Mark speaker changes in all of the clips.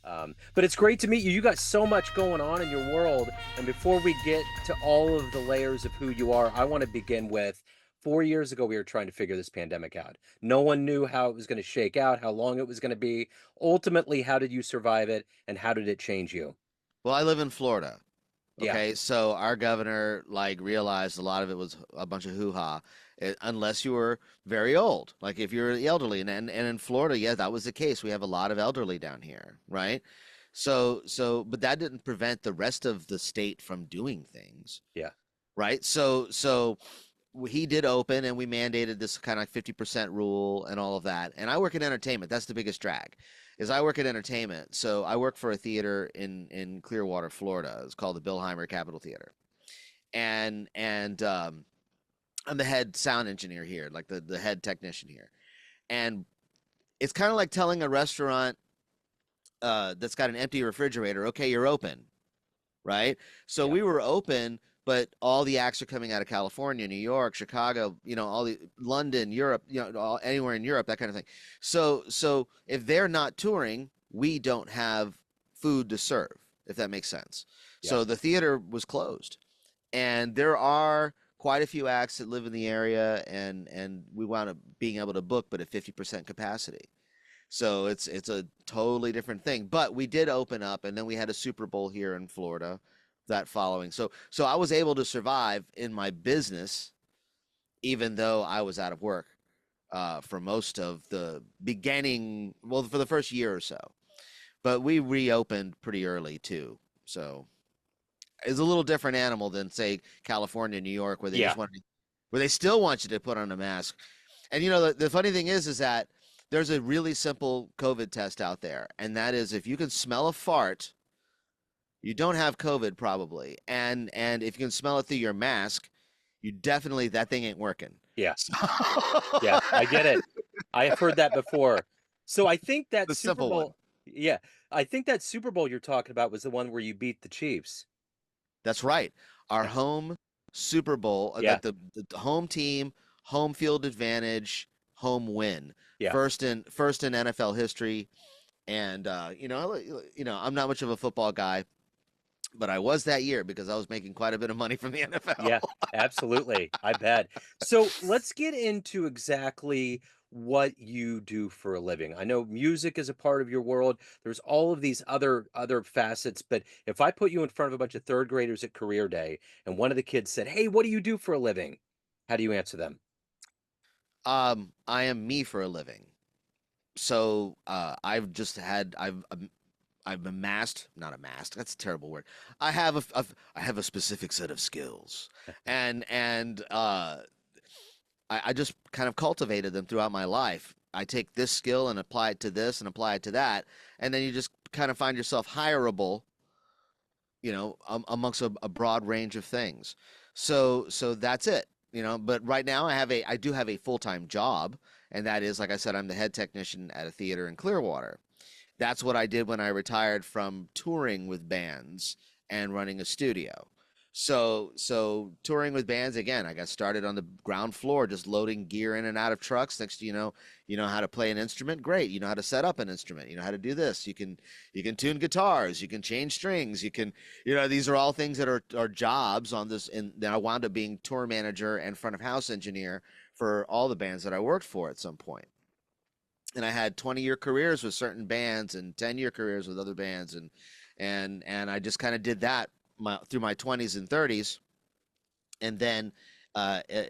Speaker 1: But it's great to meet you. You got so much going on in your world. And before we get to all of the layers of who you are, I want to begin with 4 years ago, we were trying to figure this pandemic out. No one knew how it was going to shake out, how long it was going to be. Ultimately, how did you survive it and how did it change you?
Speaker 2: Well, I live in Florida.
Speaker 1: Yeah.
Speaker 2: Okay, so our governor realized a lot of it was a bunch of hoo-ha, unless you were very old. Like if you're the elderly, and in Florida, yeah, that was the case. We have a lot of elderly down here, right? But that didn't prevent the rest of the state from doing things,
Speaker 1: Yeah.
Speaker 2: right? So he did open, and we mandated this kind of like 50% rule and all of that. And I work in entertainment. That's the biggest drag, is I work in entertainment. So I work for a theater in Clearwater, Florida. It's called the Billheimer Capitol Theater, and I'm the head sound engineer here, like the head technician here. And it's kind of like telling a restaurant that's got an empty refrigerator, okay, you're open, right? So
Speaker 1: Yeah.
Speaker 2: we were open, but all the acts are coming out of California, New York, Chicago, all the London, Europe, anywhere in Europe, that kind of thing. So if they're not touring, we don't have food to serve, if that makes sense.
Speaker 1: Yeah.
Speaker 2: So the theater was closed, and there are quite a few acts that live in the area, and we wound up being able to book, but at 50% capacity. So it's a totally different thing. But we did open up, and then we had a Super Bowl here in Florida that following. So I was able to survive in my business, even though I was out of work for most of the beginning, well, for the first year or so. But we reopened pretty early too. So it's a little different animal than say California, New York,
Speaker 1: Yeah.
Speaker 2: where they still want you to put on a mask. And the funny thing is that there's a really simple COVID test out there, and that is if you can smell a fart, you don't have COVID probably, and if you can smell it through your mask, you definitely that thing ain't working.
Speaker 1: Yeah.
Speaker 2: So,
Speaker 1: Yeah. I get it. I have heard that before. So I think that
Speaker 2: the
Speaker 1: Super
Speaker 2: simple one.
Speaker 1: Bowl, yeah, I think that Super Bowl you're talking about was the one where you beat the Chiefs.
Speaker 2: That's right. Our
Speaker 1: Yeah.
Speaker 2: home Super Bowl,
Speaker 1: Yeah.
Speaker 2: like the home team, home field advantage, home win,
Speaker 1: Yeah.
Speaker 2: first in NFL history. And I'm not much of a football guy, but I was that year because I was making quite a bit of money from the NFL.
Speaker 1: Yeah, absolutely. I bet. So let's get into exactly what you do for a living. I know music is a part of your world. There's all of these other facets, but if I put you in front of a bunch of third graders at career day and one of the kids said, "Hey, what do you do for a living?" How do you answer them?
Speaker 2: I am me for a living. So I've amassed, not amassed. That's a terrible word. I have a specific set of skills, and I just kind of cultivated them throughout my life. I take this skill and apply it to this and apply it to that, and then you just kind of find yourself hireable, amongst a broad range of things. So that's it. But right now I do have a full-time job, and that is, like I said, I'm the head technician at a theater in Clearwater. That's what I did when I retired from touring with bands and running a studio. So touring with bands again, I got started on the ground floor, just loading gear in and out of trucks. Next, you know how to play an instrument. Great. You know how to set up an instrument. You know how to do this. You can tune guitars. You can change strings. These are all things that are jobs on this. And then I wound up being tour manager and front of house engineer for all the bands that I worked for at some point. And I had 20-year careers with certain bands and 10-year careers with other bands, and I just kind of did that through my 20s and 30s, and then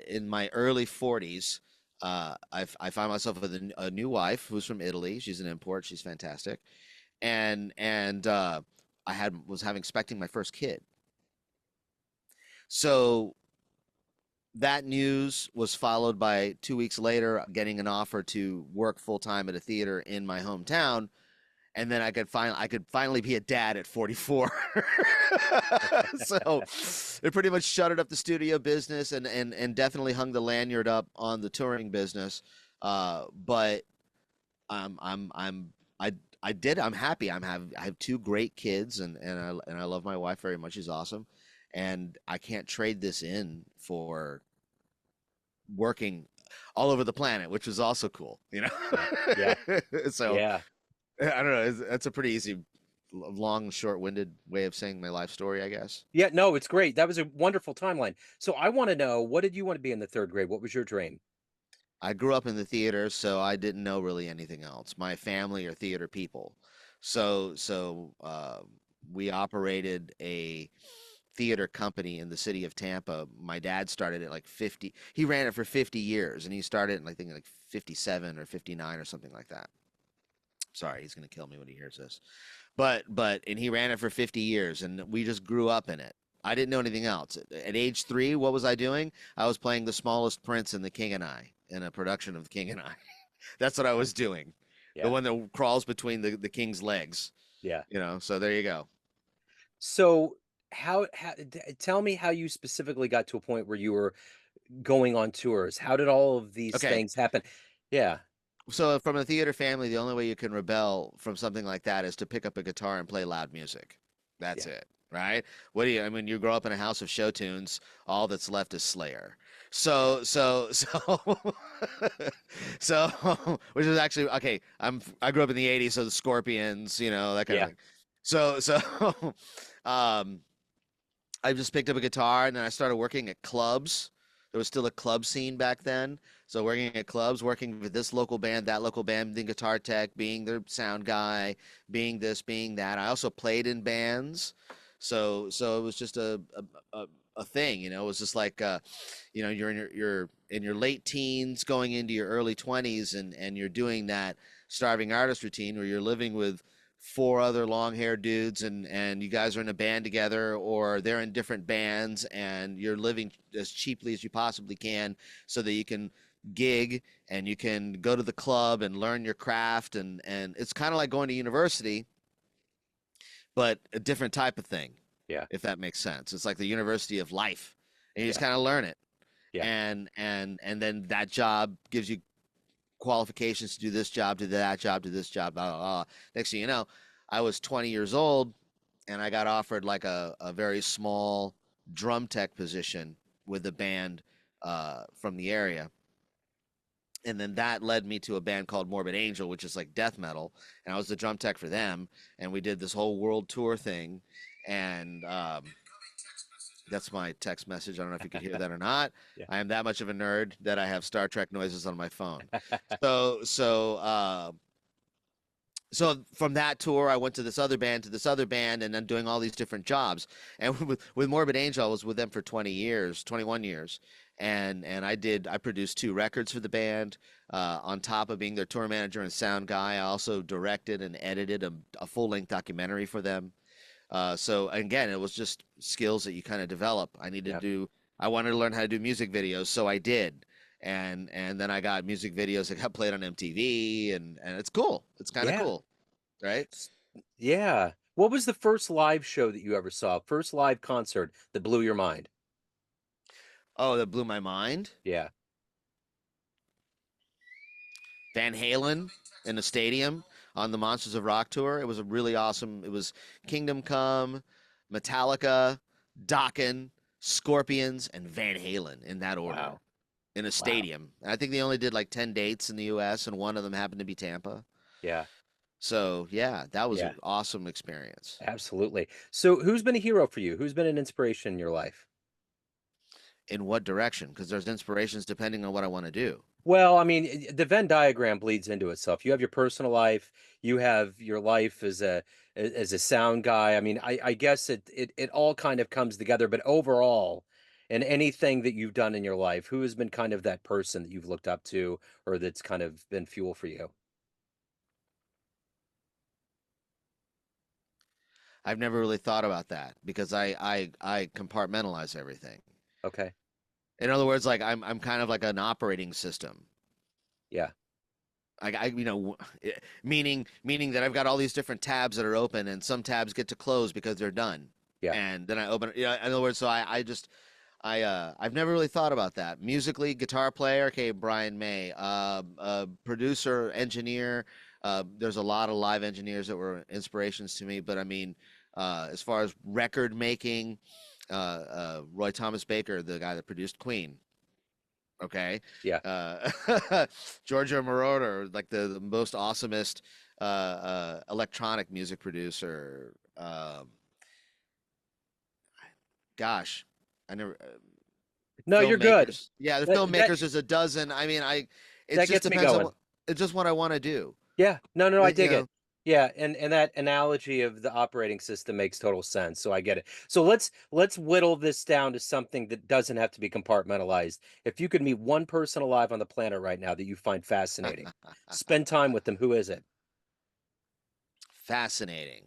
Speaker 2: in my early 40s, I found myself with a new wife who's from Italy. She's an import. She's fantastic, and was having expecting my first kid. So that news was followed by 2 weeks later getting an offer to work full time at a theater in my hometown, and then I could finally be a dad at 44. So it pretty much shuttered up the studio business, and definitely hung the lanyard up on the touring business. But I'm I did I'm happy. I have two great kids, and I love my wife very much. She's awesome, and I can't trade this in for working all over the planet, which was also cool.
Speaker 1: Yeah. Yeah.
Speaker 2: So
Speaker 1: Yeah.
Speaker 2: I don't know. That's a pretty easy. long, short-winded way of saying my life story, I guess.
Speaker 1: Yeah, no, it's great. That was a wonderful timeline. So I want to know, what did you want to be in the third grade? What was your dream?
Speaker 2: I grew up in the theater, so I didn't know really anything else. My family are theater people, so we operated a theater company in the city of Tampa. My dad started it like 50. He ran it for 50 years, and he started in I think like 57 or 59 or something like that. Sorry, he's gonna kill me when he hears this. But and he ran it for 50 years, and we just grew up in it. I didn't know anything else. At age 3, what was I doing? I was playing the smallest prince in The King and I in a production of The King and I. That's what I was doing. The
Speaker 1: Yeah,
Speaker 2: one that crawls between the king's legs,
Speaker 1: yeah.
Speaker 2: so there you go.
Speaker 1: So tell me how you specifically got to a point where you were going on tours. How did all of these
Speaker 2: Okay,
Speaker 1: things happen? Yeah,
Speaker 2: so from a theater family, the only way you can rebel from something like that is to pick up a guitar and play loud music. That's
Speaker 1: yeah,
Speaker 2: it, right? I mean, you grow up in a house of show tunes, all that's left is Slayer.
Speaker 1: yeah,
Speaker 2: So, so, which is actually okay. I grew up in the '80s, so the Scorpions, that kind of
Speaker 1: yeah.
Speaker 2: thing. So, um, I just picked up a guitar and then I started working at clubs. There was still a club scene back then. So working at clubs, working with this local band, that local band, being guitar tech, being their sound guy, being this, being that. I also played in bands. So it was just a thing, It was just like you're in your late teens going into your early 20s and you're doing that starving artist routine where you're living with four other long-haired dudes and you guys are in a band together or they're in different bands and you're living as cheaply as you possibly can so that you can gig and you can go to the club and learn your craft and it's kind of like going to university but a different type of thing,
Speaker 1: Yeah,
Speaker 2: if that makes sense. It's like the university of life and you just
Speaker 1: yeah,
Speaker 2: kind of learn it
Speaker 1: yeah,
Speaker 2: and then that job gives you qualifications to do this job, to that job, to this job, blah, blah, blah. Next thing you know, I was 20 years old and I got offered like a very small drum tech position with a band from the area. And then that led me to a band called Morbid Angel, which is like death metal. And I was the drum tech for them. And we did this whole world tour thing. And that's my text message. I don't know if you could hear that or not.
Speaker 1: yeah.
Speaker 2: I am that much of a nerd that I have Star Trek noises on my phone. So so so from that tour, I went to this other band, and then doing all these different jobs. And with Morbid Angel, I was with them for 20 years, 21 years, and I produced 2 records for the band. On top of being their tour manager and sound guy, I also directed and edited a full length documentary for them. So again, it was just skills that you kind of develop.
Speaker 1: Yeah,
Speaker 2: I wanted to learn how to do music videos, so I did. And then I got music videos that got played on MTV and it's cool. It's kind of
Speaker 1: yeah,
Speaker 2: cool, right?
Speaker 1: s- yeah. What was the first live show that you ever saw? First live concert that blew your mind?
Speaker 2: Oh, that blew my mind.
Speaker 1: Yeah,
Speaker 2: Van Halen in the stadium on the Monsters of Rock tour. It was a really awesome. It was Kingdom Come, Metallica, Dokken, Scorpions, and Van Halen in that order
Speaker 1: wow,
Speaker 2: in a
Speaker 1: wow.
Speaker 2: stadium. I think they only did like 10 dates in the US and one of them happened to be Tampa.
Speaker 1: Yeah,
Speaker 2: So, yeah, that was
Speaker 1: yeah,
Speaker 2: an awesome experience.
Speaker 1: absolutely. So who's been a hero for you? Who's been an inspiration in your life?
Speaker 2: In what direction? Because there's inspirations depending on what I want to do.
Speaker 1: Well, I mean, the Venn diagram bleeds into itself. You have your personal life, you have your life as a sound guy. I mean, I guess it all kind of comes together, but overall, in anything that you've done in your life, who has been kind of that person that you've looked up to or that's kind of been fuel for you?
Speaker 2: I've never really thought about that because I compartmentalize everything.
Speaker 1: Okay.
Speaker 2: In other words, like I'm kind of like an operating system.
Speaker 1: Yeah.
Speaker 2: Meaning that I've got all these different tabs that are open, and some tabs get to close because they're done,
Speaker 1: Yeah.
Speaker 2: and then I open. Yeah, in other words, so I've never really thought about that. Musically, guitar player, okay, Brian May, producer, engineer. There's a lot of live engineers that were inspirations to me, but I mean, as far as record making, Roy Thomas Baker, the guy that produced Queen. Okay.
Speaker 1: Yeah.
Speaker 2: Uh, Giorgio Moroder, like the most awesomest electronic music producer. Gosh, I never
Speaker 1: No, you're good.
Speaker 2: filmmakers. Yeah, the
Speaker 1: That
Speaker 2: filmmakers. There's a dozen. I mean, it
Speaker 1: that
Speaker 2: just
Speaker 1: gets me
Speaker 2: depends on
Speaker 1: going.
Speaker 2: what. It's just what I want to do.
Speaker 1: Yeah. No, no, I
Speaker 2: You
Speaker 1: dig it.
Speaker 2: know,
Speaker 1: Yeah, and that analogy of the operating system makes total sense, so I get it. So let's whittle this down to something that doesn't have to be compartmentalized. If you could meet one person alive on the planet right now that you find fascinating, spend time with them, who is it?
Speaker 2: fascinating.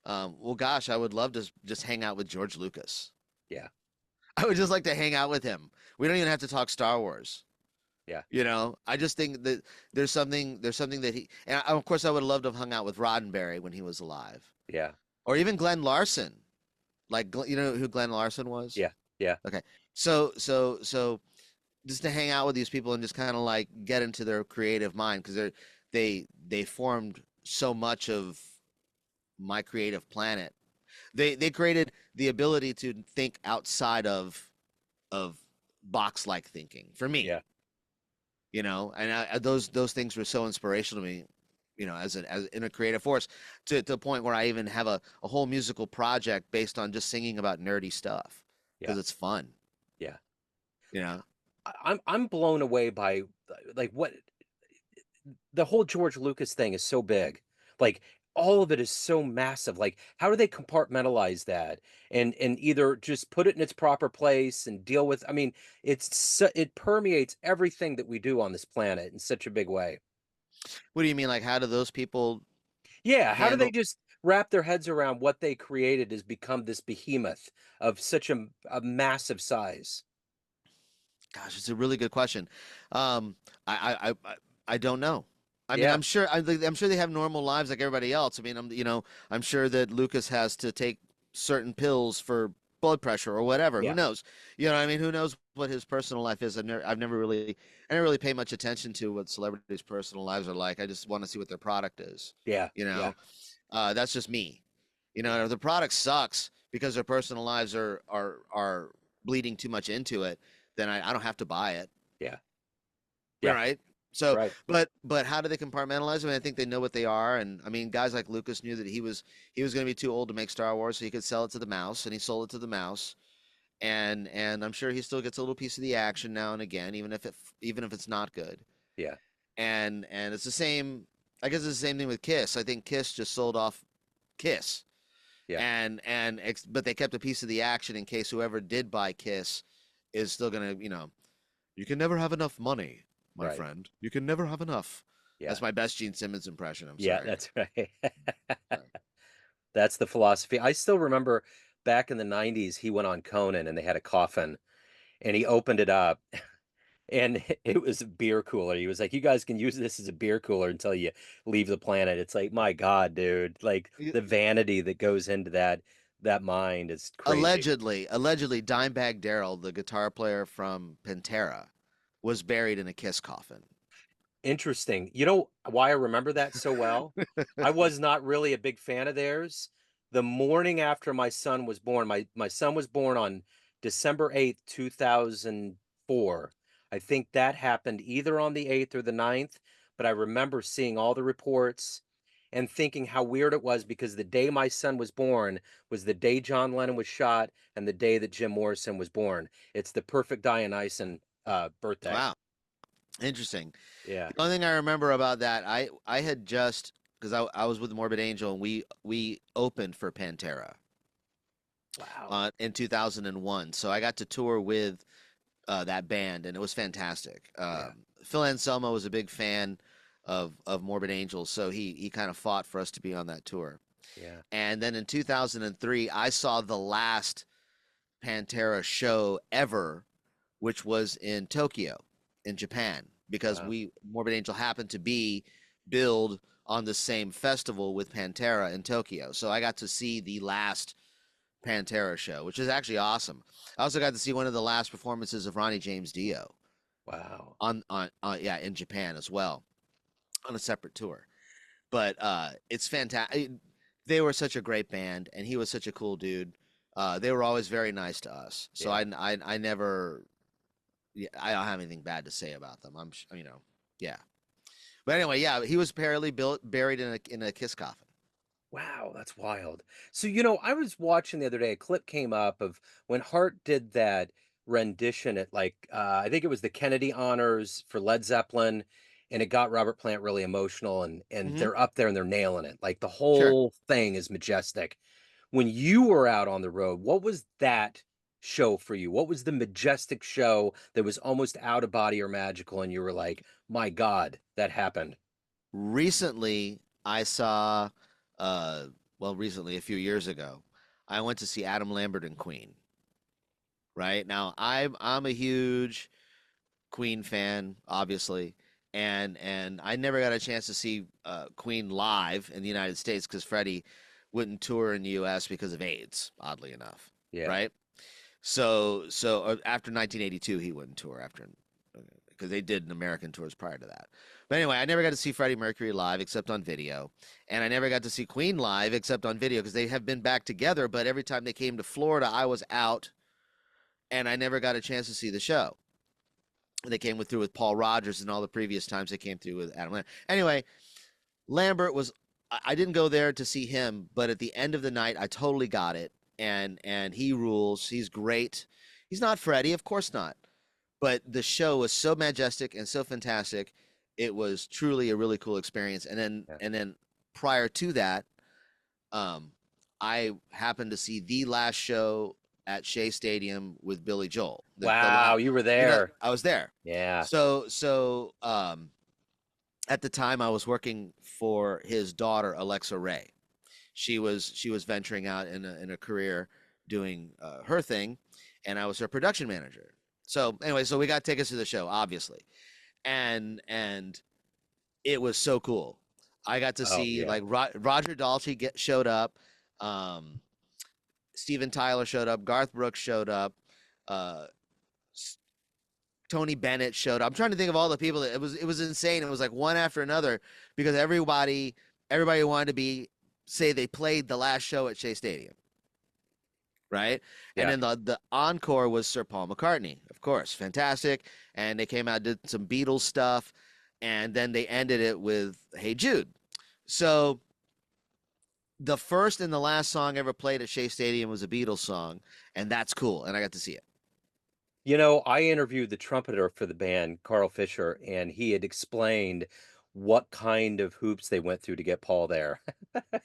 Speaker 2: Well, gosh, I would love to just hang out with George Lucas.
Speaker 1: Yeah.
Speaker 2: I would just like to hang out with him. We don't even have to talk Star Wars.
Speaker 1: Yeah.
Speaker 2: You know, I just think that there's something that and of course I would love to have hung out with Roddenberry when he was alive,
Speaker 1: Yeah.
Speaker 2: or even Glenn Larson. Like, you know who Glenn Larson was?
Speaker 1: Yeah. Yeah.
Speaker 2: Okay, so just to hang out with these people and just kind of like get into their creative mind because they formed so much of my creative planet. They created the ability to think outside of box like thinking for me.
Speaker 1: Yeah.
Speaker 2: And those things were so inspirational to me, as in a creative force, to the point where I even have a whole musical project based on just singing about nerdy stuff
Speaker 1: Yeah.
Speaker 2: because it's fun,
Speaker 1: Yeah.
Speaker 2: you know.
Speaker 1: I'm blown away by like what the whole George Lucas thing is so big. Like all of it is so massive. Like how do they compartmentalize that and either just put it in its proper place and deal with I mean, it permeates everything that we do on this planet in such a big way.
Speaker 2: What do you mean? Like, how do those people
Speaker 1: Yeah, how do they
Speaker 2: handle?
Speaker 1: just wrap their heads around what they created has become this behemoth of such a massive size?
Speaker 2: Gosh, it's a really good question. Um, I don't know. I mean,
Speaker 1: Yeah,
Speaker 2: I'm sure they have normal lives like everybody else. I mean, I'm sure that Lucas has to take certain pills for blood pressure or whatever. Who
Speaker 1: yeah,
Speaker 2: knows? You know, what I mean, who knows what his personal life is? I never really pay much attention to what celebrities' personal lives are like. I just want to see what their product is.
Speaker 1: yeah,
Speaker 2: You
Speaker 1: yeah,
Speaker 2: know, that's just me.
Speaker 1: yeah,
Speaker 2: If the product sucks because their personal lives are bleeding too much into it, then I don't have to buy it.
Speaker 1: yeah,
Speaker 2: You're
Speaker 1: yeah,
Speaker 2: right. So,
Speaker 1: right.
Speaker 2: but how do they compartmentalize? I mean, I think they know what they are, and I mean, guys like Lucas knew that he was going to be too old to make Star Wars, so he could sell it to the mouse, and he sold it to the mouse, and I'm sure he still gets a little piece of the action now and again, even if it's not good.
Speaker 1: Yeah,
Speaker 2: And it's the same. I guess it's the same thing with Kiss. I think Kiss just sold off Kiss,
Speaker 1: yeah,
Speaker 2: but they kept a piece of the action in case whoever did buy Kiss is still gonna, you can never have enough money, my
Speaker 1: right.
Speaker 2: friend. You can never have enough.
Speaker 1: Yeah,
Speaker 2: That's my best Gene Simmons impression. I'm
Speaker 1: yeah,
Speaker 2: sorry.
Speaker 1: that's right.
Speaker 2: Sorry.
Speaker 1: That's the philosophy. I still remember back in the 90s, he went on Conan and they had a coffin and he opened it up and it was a beer cooler. He was like, "You guys can use this as a beer cooler until you leave the planet." It's like, my God, dude, like
Speaker 2: Y-
Speaker 1: the vanity that goes into that mind is crazy.
Speaker 2: allegedly, Dimebag Darrell, the guitar player from Pantera, was buried in a Kiss coffin.
Speaker 1: Interesting. You know why I remember that so well? I was not really a big fan of theirs. The morning after my son was born, my son was born on December 8th, 2004. I think that happened either on the 8th or the 9th, but I remember seeing all the reports and thinking how weird it was because the day my son was born was the day John Lennon was shot and the day that Jim Morrison was born. It's the perfect Dionyson birthday.
Speaker 2: Wow, interesting.
Speaker 1: Yeah.
Speaker 2: The only thing I remember about that, I had just because I was with Morbid Angel and we opened for Pantera
Speaker 1: Wow.
Speaker 2: in 2001, so I got to tour with that band, and it was fantastic.
Speaker 1: Yeah.
Speaker 2: Phil Anselmo was a big fan of Morbid Angel, so he kind of fought for us to be on that tour.
Speaker 1: Yeah.
Speaker 2: And then in 2003, I saw the last Pantera show ever, which was in Tokyo, in Japan, because
Speaker 1: Wow.
Speaker 2: Morbid Angel happened to be billed on the same festival with Pantera in Tokyo. So I got to see the last Pantera show, which is actually awesome. I also got to see one of the last performances of Ronnie James Dio
Speaker 1: Wow.
Speaker 2: yeah, in Japan as well on a separate tour. But it's fantastic. They were such a great band, and he was such a cool dude. They were always very nice to us. So
Speaker 1: Yeah.
Speaker 2: I never, yeah, I don't have anything bad to say about them. Yeah. But anyway, yeah, he was apparently buried in a kiss coffin.
Speaker 1: Wow, that's wild. So, I was watching the other day, a clip came up of when Hart did that rendition at I think it was the Kennedy Honors for Led Zeppelin, and it got Robert Plant really emotional and
Speaker 2: Hmm.
Speaker 1: they're up there and they're nailing it. Like the
Speaker 2: Sure.
Speaker 1: whole thing is majestic. When you were out on the road, what was that show for you? What was the majestic show that was almost out of body or magical and you were like, "My God, that happened."
Speaker 2: Recently, I saw, uh, well, recently, a few years ago, I went to see Adam Lambert and Queen. Right now, I'm a huge Queen fan, obviously, and I never got a chance to see Queen live in the United States because Freddie wouldn't tour in the U.S. because of AIDS, oddly enough,
Speaker 1: Yeah.
Speaker 2: right? So after 1982, he wouldn't tour after because they did American tours prior to that. But anyway, I never got to see Freddie Mercury live except on video, and I never got to see Queen live except on video because they have been back together. But every time they came to Florida, I was out, and I never got a chance to see the show. They came through with Paul Rogers, and all the previous times they came through with Adam Lambert. Anyway, Lambert was. I didn't go there to see him, but at the end of the night, I totally got it, and he rules. He's great. He's not Freddie, of course not. But the show was so majestic and so fantastic. It was truly a really cool experience.
Speaker 1: Yeah.
Speaker 2: And then prior to that, um, I happened to see the last show at Shea Stadium with Billy Joel. The
Speaker 1: Wow,
Speaker 2: last,
Speaker 1: you were there.
Speaker 2: I was there.
Speaker 1: Yeah.
Speaker 2: So at the time I was working for his daughter Alexa Ray. She was venturing out in a career doing her thing, and I was her production manager. So anyway, so we got tickets to the show, obviously, and it was so cool. I got to
Speaker 1: Oh,
Speaker 2: see
Speaker 1: yeah.
Speaker 2: like Roger Daltrey showed up, um, Steven Tyler showed up, Garth Brooks showed up, uh, Tony Bennett showed up. I'm trying to think of all the people that it was insane. It was like one after another because everybody wanted to be say they played the last show at Shea Stadium, right? And
Speaker 1: Yeah.
Speaker 2: then the encore was Sir Paul McCartney, of course, fantastic. And they came out did some Beatles stuff, and then they ended it with Hey Jude. So the first and the last song ever played at Shea Stadium was a Beatles song, and that's cool. And I got to see it.
Speaker 1: I interviewed the trumpeter for the band, Carl Fisher, and he had explained what kind of hoops they went through to get Paul there. Because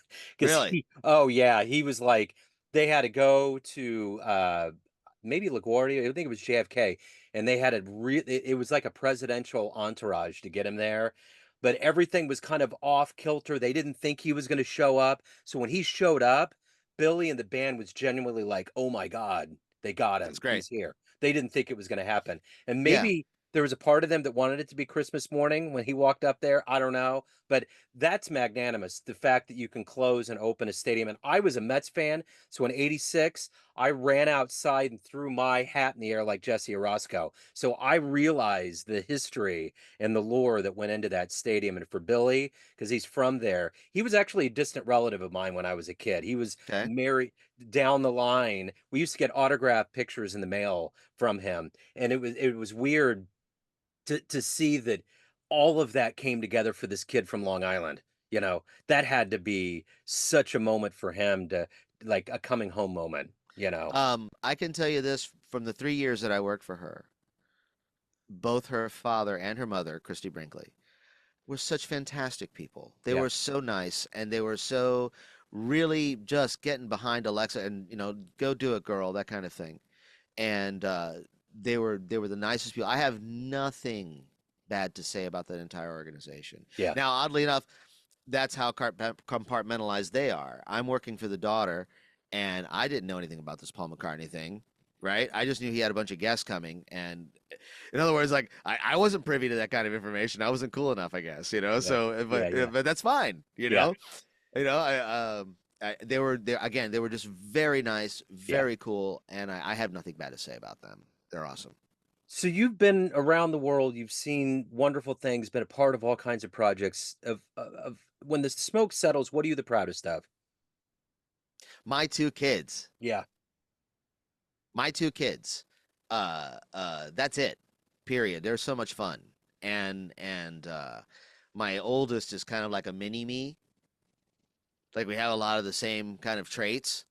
Speaker 2: Really?
Speaker 1: oh yeah, he was like, they had to go to maybe LaGuardia, I think it was JFK, and they had it was like a presidential entourage to get him there. But everything was kind of off kilter. They didn't think he was going to show up. So when he showed up, Billy and the band was genuinely like, "Oh my God, they got
Speaker 2: That's
Speaker 1: him.
Speaker 2: great.
Speaker 1: He's here." They didn't think it was gonna happen. And
Speaker 2: Yeah.
Speaker 1: maybe there was a part of them that wanted it to be Christmas morning when he walked up there, I don't know, but that's magnanimous, the fact that you can close and open a stadium, and I was a Mets fan, so in '86, I ran outside and threw my hat in the air like Jesse Orosco, so I realized the history and the lore that went into that stadium, and for Billy, because he's from there, he was actually a distant relative of mine when I was a kid. He was
Speaker 2: Okay.
Speaker 1: married down the line. We used to get autograph pictures in the mail from him, and it was weird to see that all of that came together for this kid from Long Island. That had to be such a moment for him to like a coming home moment.
Speaker 2: I can tell you this from the 3 years that I worked for her, both her father and her mother, Christy Brinkley, were such fantastic people. They
Speaker 1: Yeah.
Speaker 2: were so nice and they were so really just getting behind Alexa and go do it, girl, that kind of thing. And they were the nicest people. I have nothing bad to say about that entire organization.
Speaker 1: Yeah.
Speaker 2: Now, oddly enough, that's how compartmentalized they are. I'm working for the daughter, and I didn't know anything about this Paul McCartney thing, right? I just knew he had a bunch of guests coming, and in other words, like I wasn't privy to that kind of information. I wasn't cool enough, I guess,
Speaker 1: Yeah.
Speaker 2: So,
Speaker 1: Yeah. Yeah.
Speaker 2: but that's fine,
Speaker 1: Yeah.
Speaker 2: they were there again. They were just very nice,
Speaker 1: Yeah.
Speaker 2: very cool, and I have nothing bad to say about them. They're awesome.
Speaker 1: So you've been around the world, you've seen wonderful things, been a part of all kinds of projects of when the smoke settles, what are you the proudest of?
Speaker 2: My two kids.
Speaker 1: Yeah.
Speaker 2: My two kids. That's it. Period. They're so much fun. And My oldest is kind of like a mini me. Like we have a lot of the same kind of traits.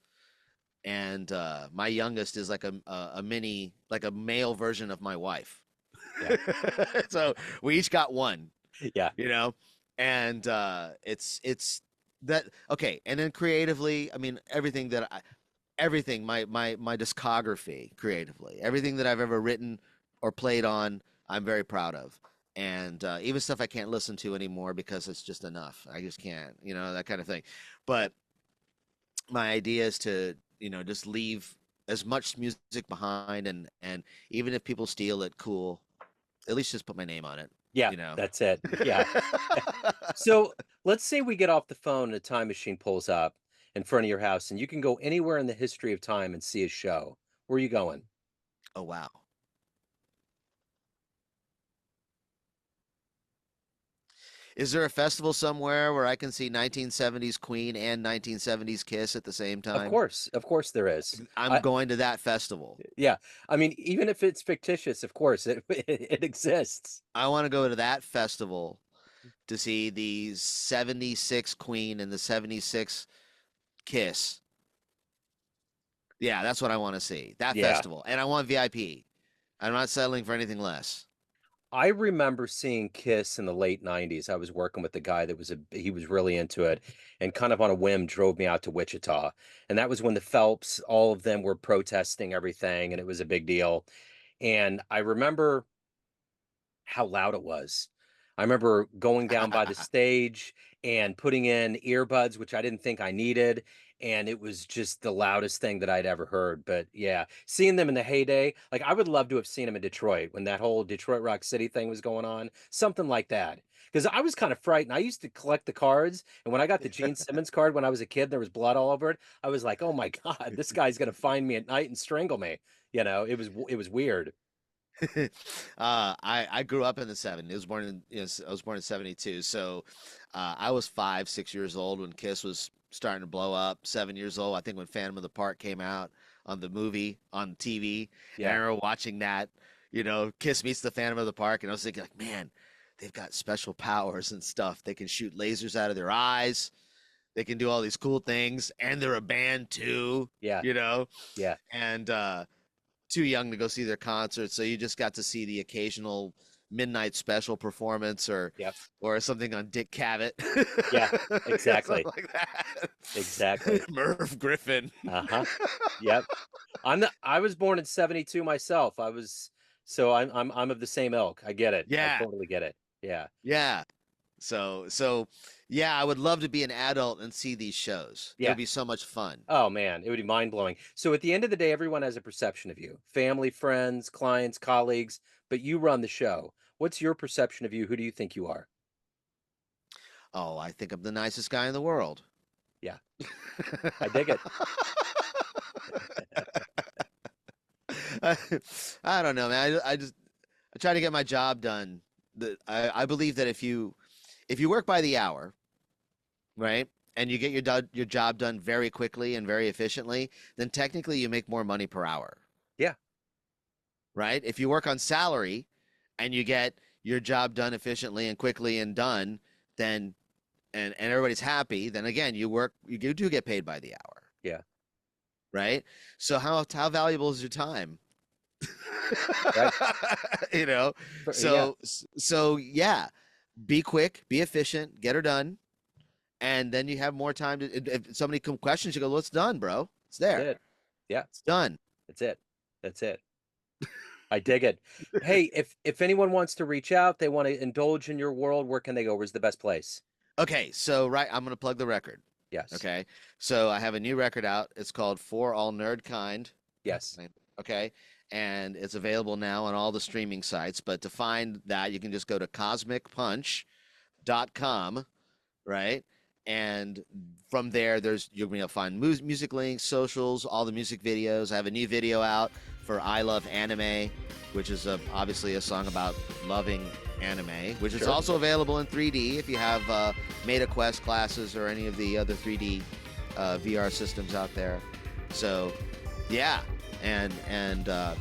Speaker 2: And my youngest is like a mini, like a male version of my wife.
Speaker 1: Yeah.
Speaker 2: So we each got one,
Speaker 1: Yeah.
Speaker 2: you know, and it's that okay. And then creatively, I mean, everything, my discography creatively, everything that I've ever written or played on, I'm very proud of. And even stuff I can't listen to anymore because it's just enough. I just can't, that kind of thing. But my idea is to, just leave as much music behind, and even if people steal it, cool. At least just put my name on it,
Speaker 1: Yeah.
Speaker 2: you know.
Speaker 1: That's it. Yeah. So let's say we get off the phone and a time machine pulls up in front of your house and you can go anywhere in the history of time and see a show. Where are you going?
Speaker 2: Oh wow. Is there a festival somewhere where I can see 1970s Queen and 1970s Kiss at the same time?
Speaker 1: Of course there is.
Speaker 2: I'm going to that festival.
Speaker 1: Yeah. I mean, even if it's fictitious, of course it exists.
Speaker 2: I want to go to that festival to see the 76 Queen and the 76 Kiss. Yeah, that's what I want to see. That
Speaker 1: Yeah.
Speaker 2: festival. And I want VIP. I'm not settling for anything less.
Speaker 1: I remember seeing Kiss in the late 90s. I was working with a guy that he was really into it and kind of on a whim drove me out to Wichita. And that was when the Phelps, all of them were protesting everything and it was a big deal. And I remember how loud it was. I remember going down by the stage and putting in earbuds, which I didn't think I needed, and it was just the loudest thing that I'd ever heard. But yeah, seeing them in the heyday, like I would love to have seen them in Detroit when that whole Detroit Rock City thing was going on, something like that. Because I was kind of frightened. I used to collect the cards, and when I got the Gene Simmons card when I was a kid, there was blood all over it. I was like, "Oh my God, this guy's gonna find me at night and strangle me." It was weird.
Speaker 2: I grew up in the 70s. I was born in 72. So I was 5, 6 years old when Kiss was starting to blow up. 7 years old, I think, when Phantom of the Park came out on the movie on TV. And I
Speaker 1: Yeah,
Speaker 2: remember watching that, Kiss meets the Phantom of the Park, and I was thinking, like, man, they've got special powers and stuff. They can shoot lasers out of their eyes. They can do all these cool things, and they're a band too,
Speaker 1: yeah,
Speaker 2: you know.
Speaker 1: yeah,
Speaker 2: And too young to go see their concerts, so you just got to see the occasional midnight special performance
Speaker 1: yeah,
Speaker 2: or something on Dick Cavett,
Speaker 1: yeah.
Speaker 2: something
Speaker 1: Exactly.
Speaker 2: like that.
Speaker 1: Exactly.
Speaker 2: Merv Griffin.
Speaker 1: Uh-huh. Yep. I was born in 72 myself. I'm of the same ilk. I get it. I
Speaker 2: Yeah,
Speaker 1: totally get it. Yeah.
Speaker 2: yeah. So yeah, I would love to be an adult and see these shows. It
Speaker 1: Yeah.
Speaker 2: would be so much fun.
Speaker 1: Oh man, it would be mind-blowing. So at the end of the day, everyone has a perception of you. Family, friends, clients, colleagues, but you run the show. What's your perception of you? Who do you think you are?
Speaker 2: Oh, I think I'm the nicest guy in the world.
Speaker 1: Yeah. I dig it.
Speaker 2: I, I don't know, man. I try to get my job done. I believe that if you work by the hour, right, and you get your job done very quickly and very efficiently, then technically you make more money per hour,
Speaker 1: Yeah.
Speaker 2: right? If you work on salary and you get your job done efficiently and quickly and done, then and everybody's happy, then again you do get paid by the hour,
Speaker 1: Yeah.
Speaker 2: right? So how valuable is your time?
Speaker 1: Right.
Speaker 2: you know
Speaker 1: Yeah.
Speaker 2: so yeah, be quick, be efficient, get her done, and then you have more time to if somebody questions you, go, well, it's done, bro, it's
Speaker 1: That's
Speaker 2: there,
Speaker 1: it. Yeah.
Speaker 2: it's done.
Speaker 1: That's it. That's it. I dig it. Hey, if anyone wants to reach out, they want to indulge in your world, where can they go? Where's the best place?
Speaker 2: Okay, so right, I'm gonna plug the record.
Speaker 1: Yes.
Speaker 2: Okay, so I have a new record out. It's called For All Nerd Kind.
Speaker 1: Yes.
Speaker 2: Okay, and it's available now on all the streaming sites, but to find that you can just go to cosmicpunch.com, right? And from there, you're going to find music links, socials, all the music videos. I have a new video out for I Love Anime, which is obviously a song about loving anime, which is
Speaker 1: Sure.
Speaker 2: also available in 3D if you have Meta Quest classes or any of the other 3D VR systems out there. So, yeah, and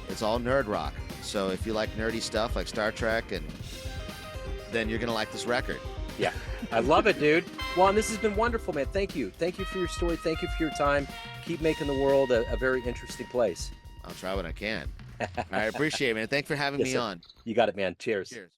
Speaker 2: it's all nerd rock. So if you like nerdy stuff like Star Trek, and then you're gonna like this record.
Speaker 1: Yeah. I love it, dude. Juan, this has been wonderful, man. Thank you. Thank you for your story. Thank you for your time. Keep making the world a very interesting place.
Speaker 2: I'll try what I can. I appreciate it, man. Thanks for having
Speaker 1: Yes,
Speaker 2: me
Speaker 1: sir.
Speaker 2: on.
Speaker 1: You got it, man. Cheers.
Speaker 2: Cheers.